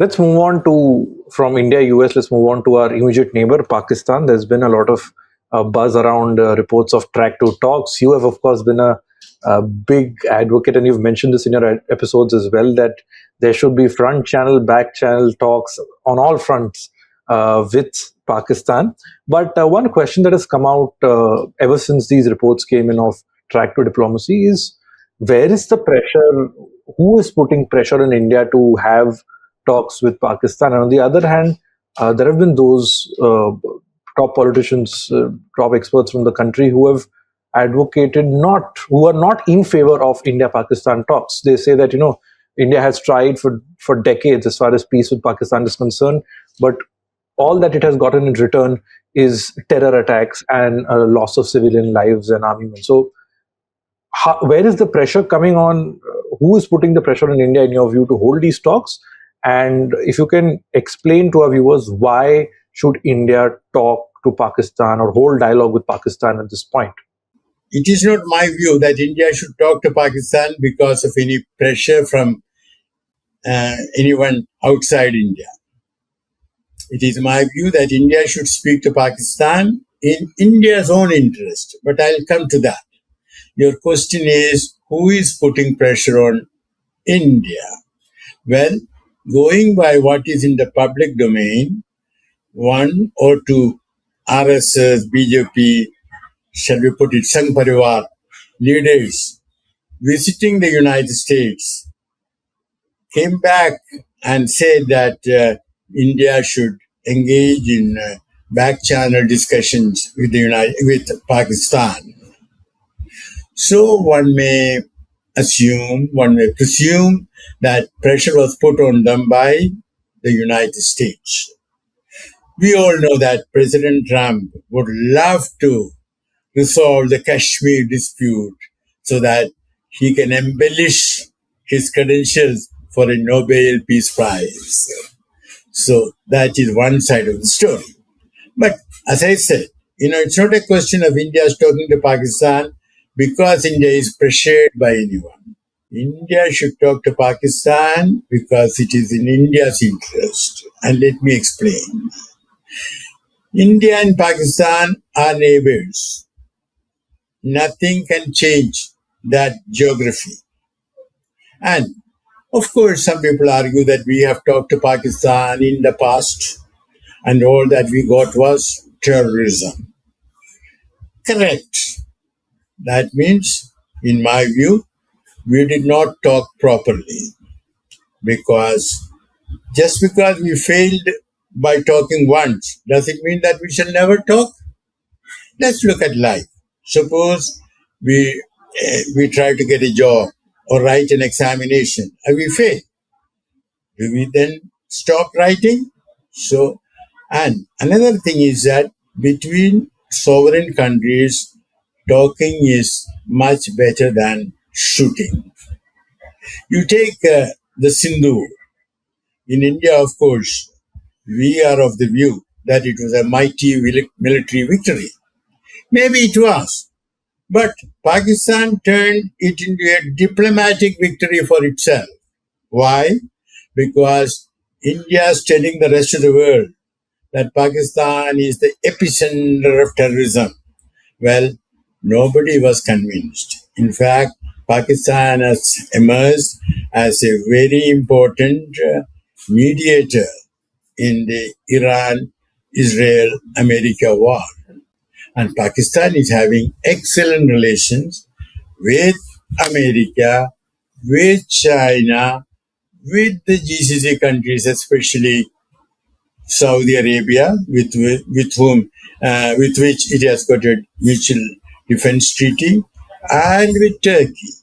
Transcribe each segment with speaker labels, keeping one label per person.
Speaker 1: Let's move on from India, US, let's move on to our immediate neighbor, Pakistan. There's been a lot of buzz around reports of track two talks. You have, of course, been a big advocate, and you've mentioned this in your episodes as well, that there should be front channel, back channel talks on all fronts with Pakistan. But one question that has come out ever since these reports came in of track to diplomacy is, where is the pressure? Who is putting pressure on India to have talks with Pakistan? And on the other hand, there have been those top politicians, top experts from the country who have advocated who are not in favor of India-Pakistan talks. They say that, India has tried for decades as far as peace with Pakistan is concerned, but all that it has gotten in return is terror attacks and loss of civilian lives and armament. So where is the pressure coming on? Who is putting the pressure on India, in your view, to hold these talks? And if you can explain to our viewers, why should India talk to Pakistan or hold dialogue with Pakistan at this point?
Speaker 2: It is not my view that India should talk to Pakistan because of any pressure from anyone outside India. It is my view that India should speak to Pakistan in India's own interest. But I'll come to that. Your question is, who is putting pressure on India? Well, going by what is in the public domain, one or two RSS, BJP, shall we put it, Sangh Parivar leaders visiting the United States came back and said that India should engage in back channel discussions with Pakistan. So one may presume that pressure was put on them by the United States. We all know that President Trump would love to resolve the Kashmir dispute so that he can embellish his credentials for a Nobel Peace Prize. So that is one side of the story. But as I said, it's not a question of India talking to Pakistan because India is pressured by anyone. India should talk to Pakistan because it is in India's interest. And let me explain. India and Pakistan are neighbors. Nothing can change that geography. And of course, some people argue that we have talked to Pakistan in the past and all that we got was terrorism. Correct. That means, in my view, we did not talk properly, because just because we failed by talking once, does it mean that we shall never talk? Let's look at life. Suppose we try to get a job or write an examination and we fail. Do we then stop writing? So, and another thing is that between sovereign countries, talking is much better than shooting. You take the Sindhu. In India, of course, we are of the view that it was a mighty military victory. Maybe it was. But Pakistan turned it into a diplomatic victory for itself. Why? Because India is telling the rest of the world that Pakistan is the epicenter of terrorism. Well, nobody was convinced. In fact, Pakistan has emerged as a very important mediator in the Iran-Israel-America war. And Pakistan is having excellent relations with America, with China, with the GCC countries, especially Saudi Arabia, with which it has got a mutual defense treaty, and with Turkey.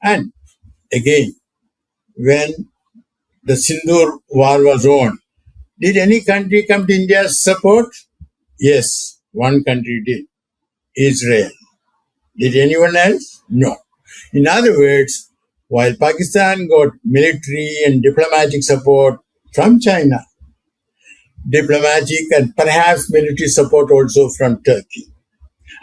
Speaker 2: And again, when the Sindhu war was on, did any country come to India's support? Yes, one country did, Israel. Did anyone else? No. In other words, while Pakistan got military and diplomatic support from China, diplomatic and perhaps military support also from Turkey,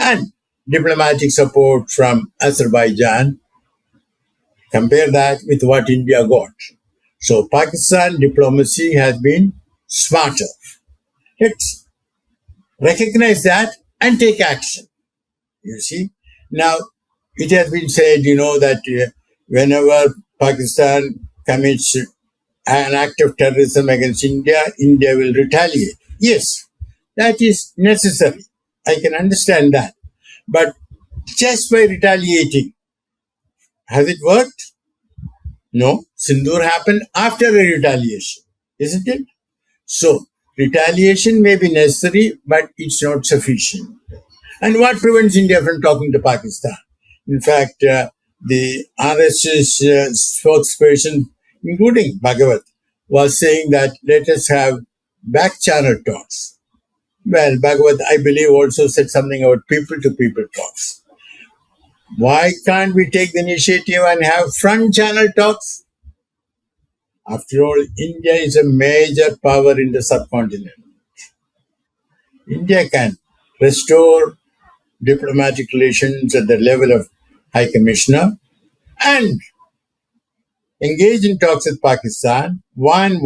Speaker 2: and diplomatic support from Azerbaijan, compare that with what India got. So Pakistan diplomacy has been smarter. Let's recognize that and take action. You see, now it has been said, that whenever Pakistan commits an act of terrorism against India, India will retaliate. Yes, that is necessary. I can understand that. But just by retaliating, has it worked? No. Sindoor happened after a retaliation, isn't it? So, retaliation may be necessary, but it's not sufficient. And what prevents India from talking to Pakistan? In fact, the RSS spokesperson, including Bhagavat, was saying that let us have back channel talks. Well, Bhagavat, I believe, also said something about people to people talks. Why can't we take the initiative and have front channel talks? After all, India is a major power in the subcontinent. India can restore diplomatic relations at the level of High Commissioner and engage in talks with Pakistan. While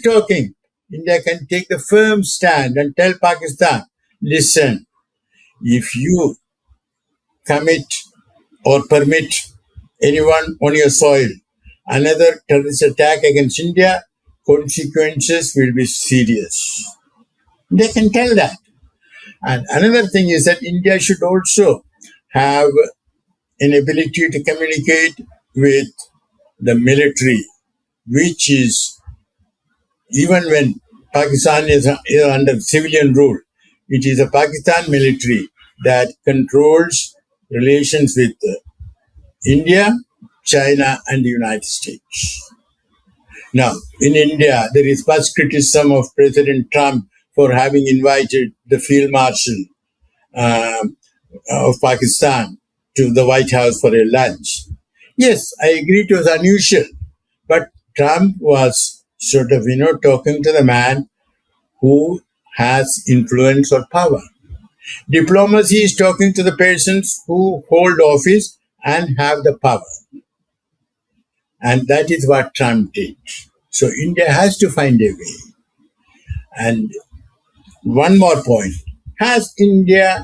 Speaker 2: talking, India can take the firm stand and tell Pakistan, listen, if you commit or permit anyone on your soil another terrorist attack against India, consequences will be serious. They can tell that. And another thing is that India should also have an ability to communicate with the military, which is, even when Pakistan is under civilian rule, it is a Pakistan military that controls relations with India, China, and the United States. Now, in India, there is much criticism of President Trump for having invited the Field Marshal um, of Pakistan to the White House for a lunch. Yes, I agree it was unusual, but Trump was sort of, talking to the man who has influence or power. Diplomacy is talking to the persons who hold office and have the power. And that is what Trump did. So India has to find a way. And one more point. Has India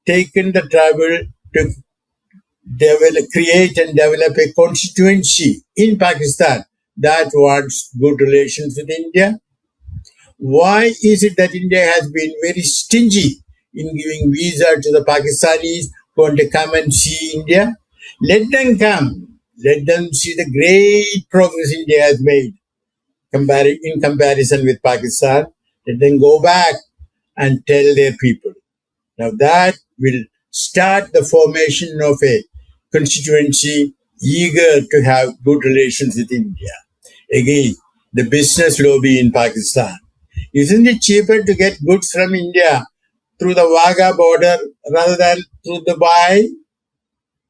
Speaker 2: taken the trouble to create and develop a constituency in Pakistan that wants good relations with India? Why is it that India has been very stingy in giving visa to the Pakistanis who want to come and see India? Let them come. Let them see the great progress India has made in comparison with Pakistan. Let them go back and tell their people. Now that will start the formation of a constituency eager to have good relations with India. Again, the business lobby in Pakistan. Isn't it cheaper to get goods from India through the Wagah border rather than through Dubai?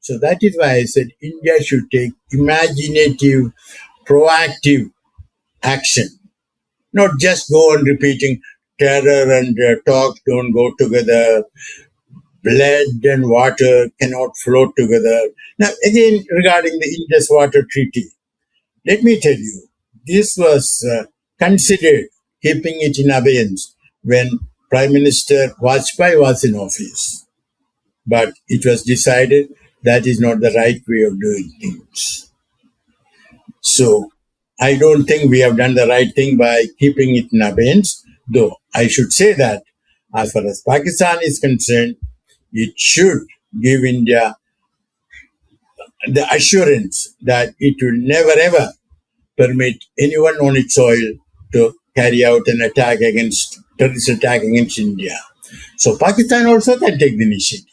Speaker 2: So that is why I said India should take imaginative, proactive action, not just go on repeating terror and talk don't go together, blood and water cannot flow together. Now, again, regarding the Indus Water Treaty, let me tell you, this was considered keeping it in abeyance when Prime Minister Vajpayee was in office. But it was decided that is not the right way of doing things. So I don't think we have done the right thing by keeping it in abeyance, though I should say that as far as Pakistan is concerned, it should give India the assurance that it will never ever permit anyone on its soil to carry out an terrorist attack against India. So Pakistan also can take the initiative.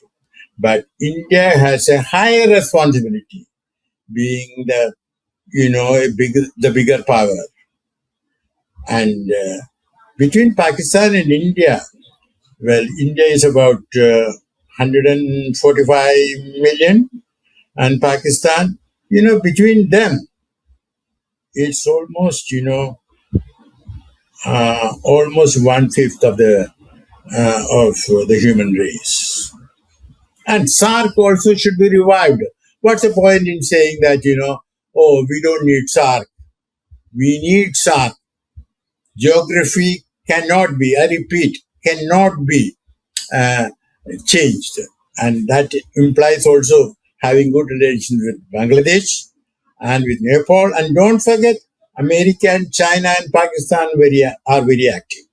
Speaker 2: But India has a higher responsibility, being the bigger power. And between Pakistan and India, well, India is about 145 million, and Pakistan, between them, it's almost, almost 1/5 of the human race. And SARC also should be revived. What's the point in saying that, oh, we don't need SARC? We need South. Geography cannot be, I repeat, cannot be uh, changed. And that implies also having good relations with Bangladesh and with Nepal. And don't forget, America and China and Pakistan are very active.